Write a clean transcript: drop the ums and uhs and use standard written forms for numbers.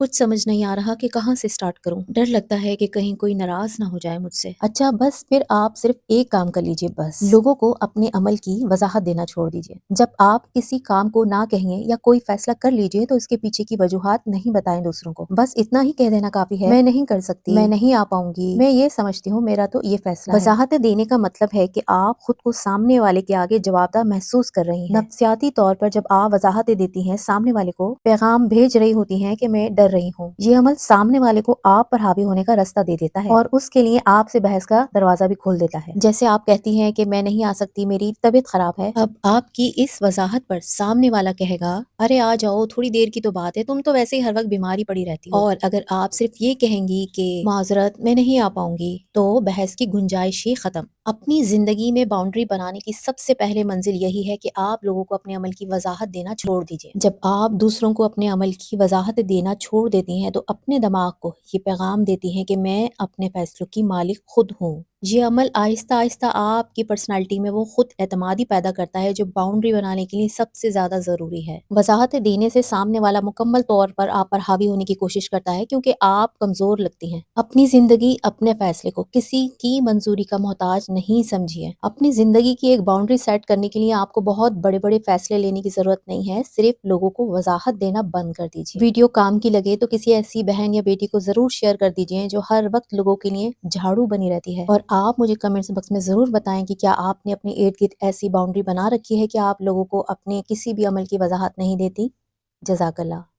कुछ समझ नहीं आ रहा कि कहाँ से स्टार्ट करूं। डर लगता है कि कहीं कोई नाराज ना हो जाए मुझसे। अच्छा बस फिर आप सिर्फ एक काम कर लीजिए, बस लोगों को अपने अमल की वजाहत देना छोड़ दीजिए। जब आप किसी काम को ना कहेंगे या कोई फैसला कर लीजिए तो इसके पीछे की वजूहात नहीं बताएं दूसरों को। बस इतना ही कह देना काफी है, मैं नहीं कर सकती, मैं नहीं आ पाऊंगी, मैं ये समझती हूँ, मेरा तो ये फैसला है। वजाहतें देने का मतलब है कि आप खुद को सामने वाले के आगे जवाबदार महसूस कर रही हैं। नफ्सियाती तौर पर जब आप वजाहतें देती हैं, सामने वाले को पैगाम भेज रही होती हैं कि मैं डर रही हूँ। ये अमल सामने वाले को आप पर हावी होने का रास्ता दे देता है और उसके लिए आपसे बहस का दरवाजा भी खोल देता है। जैसे आप कहती हैं कि मैं नहीं आ सकती, मेरी तबीयत खराब है। अब आपकी इस वजाहत पर सामने वाला कहेगा, अरे आ जाओ, थोड़ी देर की तो बात है, तुम तो वैसे ही हर वक्त बीमारी पड़ी रहती हो। और अगर आप सिर्फ ये कहेंगी कि माजरत मैं नहीं आ पाऊंगी, तो बहस की गुंजाइश ही खत्म। अपनी जिंदगी में बाउंड्री बनाने की सबसे पहले मंजिल यही है कि आप लोगों को अपने अमल की वजाहत देना छोड़ दीजिए। जब आप दूसरों को अपने अमल की वजाहत देना छोड़ देती हैं तो अपने दिमाग को ये पैगाम देती हैं कि मैं अपने फैसलों की मालिक खुद हूँ। ये अमल आहिस्ता आहिस्ता आपकी पर्सनालिटी में वो खुद एतमादी पैदा करता है जो बाउंड्री बनाने के लिए सबसे ज्यादा जरूरी है। वजाहतें देने से सामने वाला मुकम्मल तौर पर आप पर हावी होने की कोशिश करता है क्योंकि आप कमजोर लगती हैं। अपनी जिंदगी, अपने फैसले को किसी की मंजूरी का मोहताज नहीं समझिए। अपनी जिंदगी की एक बाउंड्री सेट करने के लिए आपको बहुत बड़े बड़े फैसले लेने की जरूरत नहीं है, सिर्फ लोगों को वजाहत देना बंद कर दीजिए। वीडियो काम की लगे तो किसी ऐसी बहन या बेटी को जरूर शेयर कर दीजिए जो हर वक्त लोगों के लिए झाड़ू बनी रहती है। और आप मुझे कमेंट्स बॉक्स में जरूर बताएं कि क्या आपने अपने इर्द गिर्द ऐसी बाउंड्री बना रखी है कि आप लोगों को अपने किसी भी अमल की वजाहत नहीं देती। जज़ाकल्लाह।